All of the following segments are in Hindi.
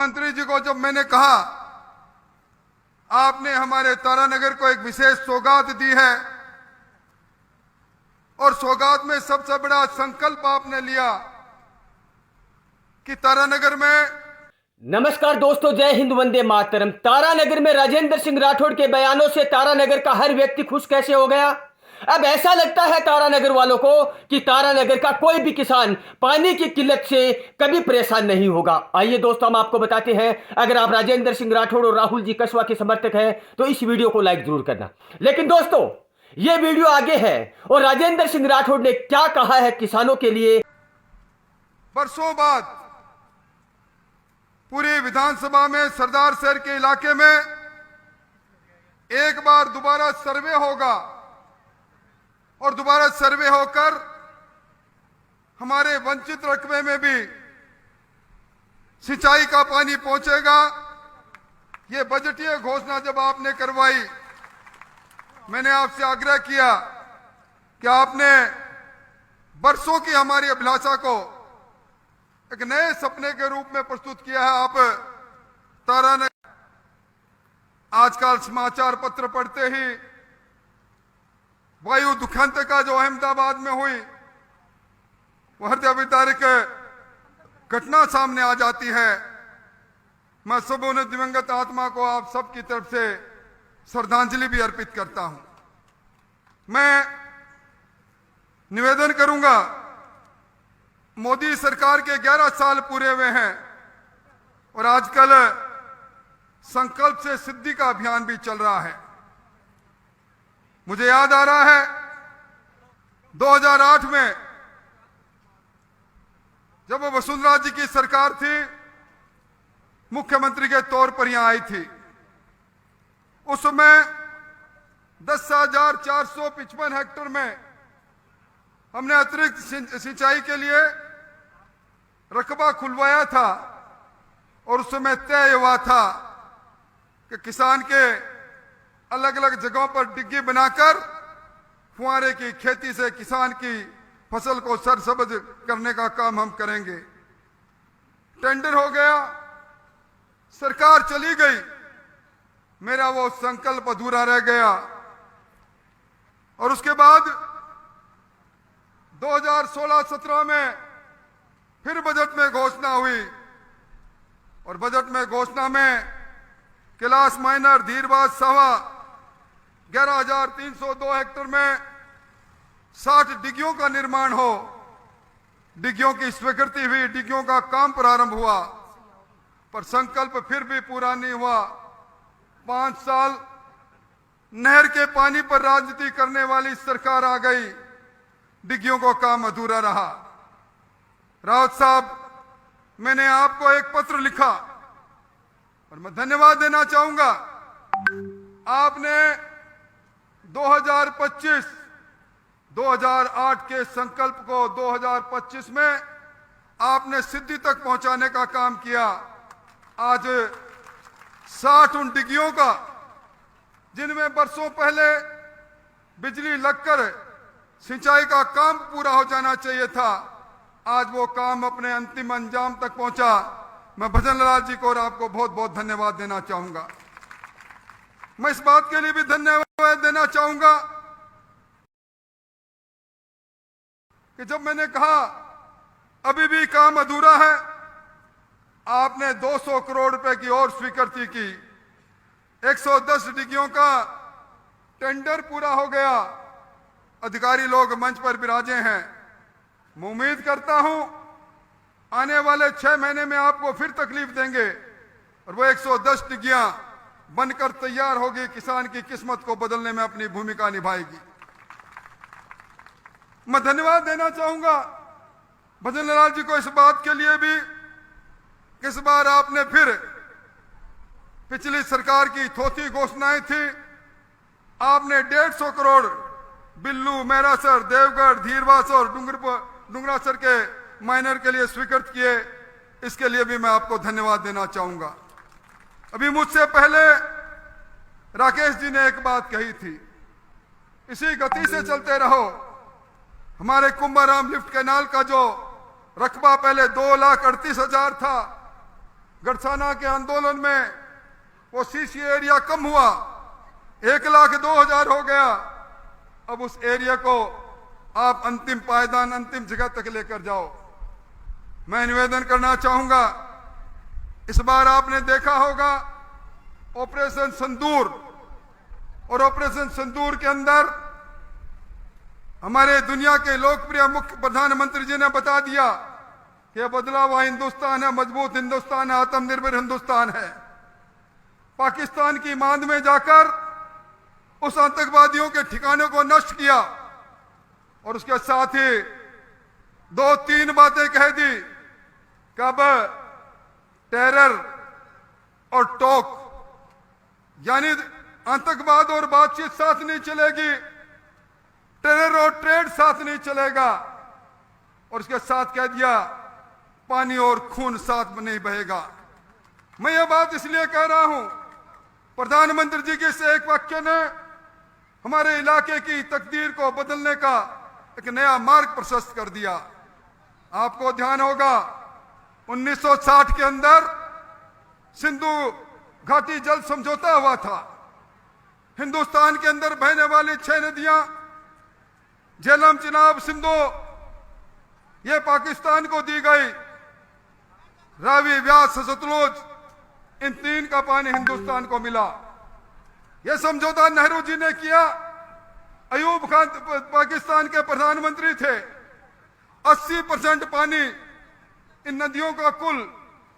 मंत्री जी को जब मैंने कहा आपने हमारे तारानगर को एक विशेष सौगात दी है और सौगात में सबसे बड़ा संकल्प आपने लिया कि तारानगर में। नमस्कार दोस्तों, जय हिंद, वंदे मातरम। तारानगर में राजेंद्र सिंह राठौड़ के बयानों से तारानगर का हर व्यक्ति खुश कैसे हो गया। अब ऐसा लगता है तारानगर वालों को कि तारानगर का कोई भी किसान पानी की किल्लत से कभी परेशान नहीं होगा। आइए दोस्तों, हम आपको बताते हैं, अगर आप राजेंद्र सिंह राठौड़ और राहुल जी कसवा के समर्थक हैं तो इस वीडियो को लाइक जरूर करना। लेकिन दोस्तों, यह वीडियो आगे है और राजेंद्र सिंह राठौड़ ने क्या कहा है किसानों के लिए। बरसों बाद पूरी विधानसभा में सरदार शहर के इलाके में एक बार दोबारा सर्वे होगा और दोबारा सर्वे होकर हमारे वंचित रकबे में भी सिंचाई का पानी पहुंचेगा। ये बजटीय घोषणा जब आपने करवाई, मैंने आपसे आग्रह किया कि आपने बरसों की हमारी अभिलाषा को एक नए सपने के रूप में प्रस्तुत किया है। आप तारानगर आजकल समाचार पत्र पढ़ते ही वायु दुखंत का जो अहमदाबाद में हुई वो हृदय विदारक घटना सामने आ जाती है। मैं सब उन दिवंगत आत्मा को आप सबकी तरफ से श्रद्धांजलि भी अर्पित करता हूं। मैं निवेदन करूंगा, मोदी सरकार के 11 साल पूरे हुए हैं और आजकल संकल्प से सिद्धि का अभियान भी चल रहा है। मुझे याद आ रहा है 2008 में जब वसुंधरा जी की सरकार थी, मुख्यमंत्री के तौर पर यहां आई थी। उस समय 10,455 हेक्टेयर में हमने अतिरिक्त सिंचाई के लिए रकबा खुलवाया था और उस समय तय हुआ था कि किसान के अलग अलग जगहों पर डिग्गी बनाकर फुहारे की खेती से किसान की फसल को सरसब्ज करने का काम हम करेंगे। टेंडर हो गया, सरकार चली गई, मेरा वो संकल्प अधूरा रह गया। और उसके बाद 2016-17 में फिर बजट में घोषणा हुई और बजट में घोषणा में कैलाश माइनर धीरबाद सावा 11,302 हेक्टेयर में 60 डिग्गियों का निर्माण हो। डिग्गियों की स्वीकृति हुई, डिग्गियों का काम प्रारंभ हुआ, पर संकल्प फिर भी पूरा नहीं हुआ। 5 साल नहर के पानी पर राजनीति करने वाली सरकार आ गई, डिग्गियों को काम अधूरा रहा। रावत साहब, मैंने आपको एक पत्र लिखा और मैं धन्यवाद देना चाहूंगा। आपने 2008 के संकल्प को 2025 में आपने सिद्धि तक पहुंचाने का काम किया। आज 60 उन डिग्गियों का जिनमें बरसों पहले बिजली लगकर सिंचाई का काम पूरा हो जाना चाहिए था, आज वो काम अपने अंतिम अंजाम तक पहुंचा। मैं भजन लाल जी को और आपको बहुत बहुत धन्यवाद देना चाहूंगा। मैं इस बात के लिए भी धन्यवाद देना चाहूंगा कि जब मैंने कहा अभी भी काम अधूरा है, आपने 200 करोड़ रुपए की और स्वीकृति की। 110 डिग्गियों का टेंडर पूरा हो गया। अधिकारी लोग मंच पर विराजे हैं। मैं उम्मीद करता हूं आने वाले 6 महीने में आपको फिर तकलीफ देंगे और वो 110 डिग्गियां बनकर तैयार होगी, किसान की किस्मत को बदलने में अपनी भूमिका निभाएगी। मैं धन्यवाद देना चाहूंगा भजन लाल जी को इस बात के लिए भी, इस बार आपने फिर पिछली सरकार की थोथी घोषणाएं थी, आपने 150 करोड़ बिल्लू, मैरासर, देवगढ़, धीरवास और डुंगरासर के माइनर के लिए स्वीकृत किए। इसके लिए भी मैं आपको धन्यवाद देना चाहूंगा। अभी मुझसे पहले राकेश जी ने एक बात कही थी, इसी गति से चलते रहो। हमारे कुंभाराम लिफ्ट कैनाल का जो रकबा पहले 2,38,000 था, गढ़साना के आंदोलन में वो सीसी एरिया कम हुआ, 1,02,000 हो गया। अब उस एरिया को आप अंतिम पायदान, अंतिम जगह तक लेकर जाओ। मैं निवेदन करना चाहूंगा, इस बार आपने देखा होगा ऑपरेशन सिंदूर, और ऑपरेशन सिंदूर के अंदर हमारे दुनिया के लोकप्रिय मुख्य प्रधानमंत्री जी ने बता दिया कि बदला हुआ हिंदुस्तान है, मजबूत हिंदुस्तान है, आत्मनिर्भर हिंदुस्तान है। पाकिस्तान की मांद में जाकर उस आतंकवादियों के ठिकानों को नष्ट किया और उसके साथ ही 2-3 बातें कह दी कि अब टेरर और टॉक यानी आतंकवाद और बातचीत साथ नहीं चलेगी, टेरर और ट्रेड साथ नहीं चलेगा, और उसके साथ कह दिया पानी और खून साथ नहीं बहेगा। मैं ये बात इसलिए कह रहा हूं, प्रधानमंत्री जी के इस एक वाक्य ने हमारे इलाके की तकदीर को बदलने का एक नया मार्ग प्रशस्त कर दिया। आपको ध्यान होगा 1960 के अंदर सिंधु घाटी जल समझौता हुआ था। हिंदुस्तान के अंदर बहने वाली 6 नदियां झेलम, चिनाब, सिंधु, ये पाकिस्तान को दी गई। रावी, व्यास, सतलुज, इन 3 का पानी हिंदुस्तान को मिला। यह समझौता नेहरू जी ने किया। अयूब खान पाकिस्तान के प्रधानमंत्री थे। 80% पानी इन नदियों का कुल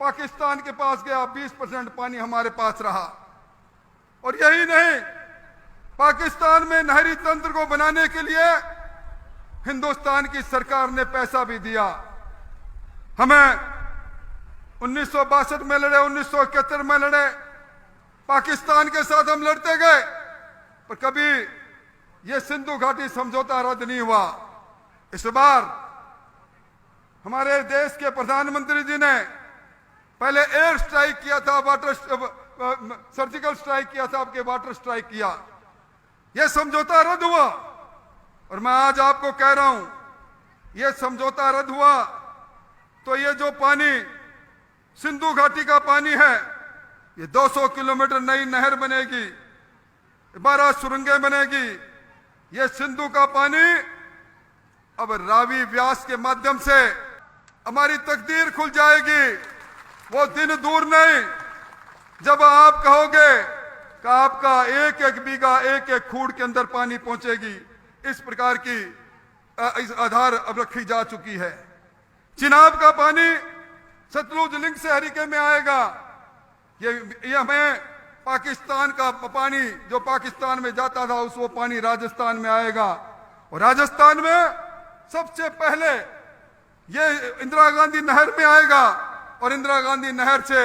पाकिस्तान के पास गया, 20% पानी हमारे पास रहा। और यही नहीं, पाकिस्तान में नहरी तंत्र को बनाने के लिए हिंदुस्तान की सरकार ने पैसा भी दिया। हमें 1962 में लड़े, 1971 में लड़े, पाकिस्तान के साथ हम लड़ते गए, पर कभी यह सिंधु घाटी समझौता रद्द नहीं हुआ। इस बार हमारे देश के प्रधानमंत्री जी ने पहले एयर स्ट्राइक किया था, सर्जिकल स्ट्राइक किया था, आपके वाटर स्ट्राइक किया। यह समझौता रद्द हुआ, और मैं आज आपको कह रहा हूं, यह समझौता रद्द हुआ तो ये जो पानी सिंधु घाटी का पानी है, ये 200 किलोमीटर नई नहर बनेगी, 12 सुरंगें बनेगी। ये सिंधु का पानी अब रावी, व्यास के माध्यम से हमारी तकदीर खुल जाएगी। वो दिन दूर नहीं जब आप कहोगे कि आपका एक बीघा, एक खूड़ के अंदर पानी पहुंचेगी। इस प्रकार की इस आधार अब रखी जा चुकी है। चिनाब का पानी सतलुज लिंक से हरिके में आएगा। ये हमें पाकिस्तान का पानी जो पाकिस्तान में जाता था, उस वो पानी राजस्थान में आएगा। और राजस्थान में सबसे पहले ये इंदिरा गांधी नहर में आएगा, और इंदिरा गांधी नहर से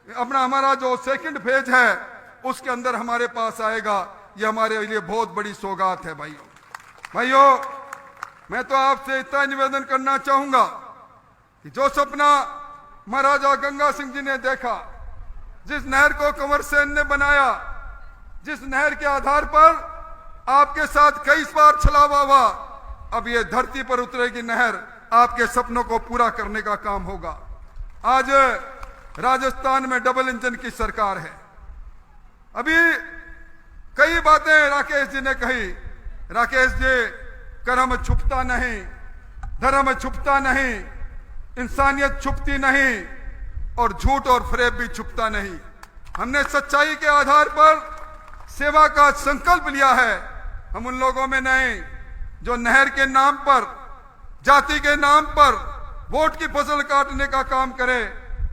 हमारा जो सेकंड फेज है उसके अंदर हमारे पास आएगा। ये हमारे लिए बहुत बड़ी सौगात है। भाइयों, मैं तो आपसे इतना निवेदन करना चाहूंगा कि जो सपना महाराजा गंगा सिंह जी ने देखा, जिस नहर को कंवर सेन ने बनाया, जिस नहर के आधार पर आपके साथ कई बार छलावा हुआ, अब ये धरती पर उतरेगी नहर, आपके सपनों को पूरा करने का काम होगा। आज राजस्थान में डबल इंजन की सरकार है। अभी कई बातें राकेश जी ने कही। राकेश जी, कर्म छुपता नहीं, धर्म छुपता नहीं, इंसानियत छुपती नहीं, और झूठ और फरेब भी छुपता नहीं। हमने सच्चाई के आधार पर सेवा का संकल्प लिया है। हम उन लोगों में नहीं जो नहर के नाम पर, जाति के नाम पर वोट की फसल काटने का काम करे।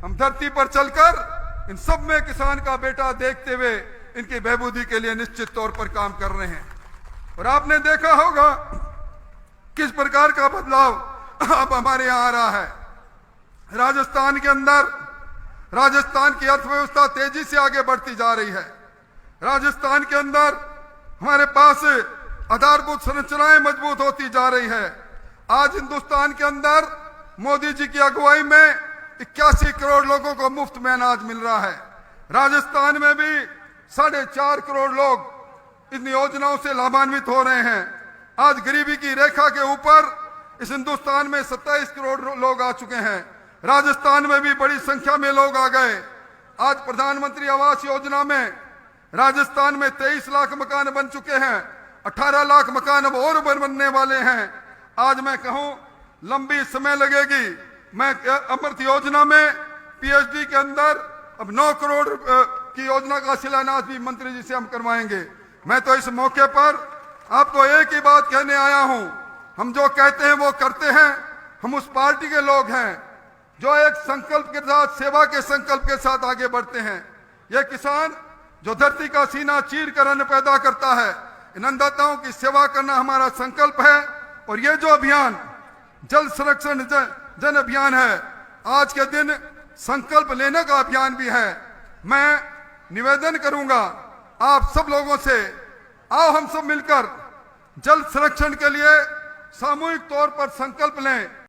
हम धरती पर चलकर इन सब में किसान का बेटा देखते हुए इनकी बहबूदी के लिए निश्चित तौर पर काम कर रहे हैं। और आपने देखा होगा किस प्रकार का बदलाव अब हमारे यहां आ रहा है। राजस्थान के अंदर राजस्थान की अर्थव्यवस्था तेजी से आगे बढ़ती जा रही है। राजस्थान के अंदर हमारे पास आधारभूत संरचनाएं मजबूत होती जा रही है। आज हिंदुस्तान के अंदर मोदी जी की अगुवाई में 81 करोड़ लोगों को मुफ्त में अनाज मिल रहा है। राजस्थान में भी 4.5 करोड़ लोग इन योजनाओं से लाभान्वित हो रहे हैं। आज गरीबी की रेखा के ऊपर इस हिंदुस्तान में 27 करोड़ लोग आ चुके हैं। राजस्थान में भी बड़ी संख्या में लोग आ गए। आज प्रधानमंत्री आवास योजना में राजस्थान में 23 लाख मकान बन चुके हैं, 18 लाख मकान अब और बनने वाले हैं। आज मैं कहूं लंबी समय लगेगी। मैं अमृत योजना में पीएचडी के अंदर अब 9 करोड़ की योजना का शिलान्यास भी मंत्री जी से हम करवाएंगे। मैं तो इस मौके पर आपको एक ही बात कहने आया हूं, हम जो कहते हैं वो करते हैं। हम उस पार्टी के लोग हैं जो एक संकल्प के साथ, सेवा के संकल्प के साथ आगे बढ़ते हैं। ये किसान जो धरती का सीना चीर कर अन्न पैदा करता है, इन अन्नदाताओं की सेवा करना हमारा संकल्प है। और ये जो अभियान जल संरक्षण जन अभियान है, आज के दिन संकल्प लेने का अभियान भी है। मैं निवेदन करूंगा आप सब लोगों से, आओ हम सब मिलकर जल संरक्षण के लिए सामूहिक तौर पर संकल्प लें।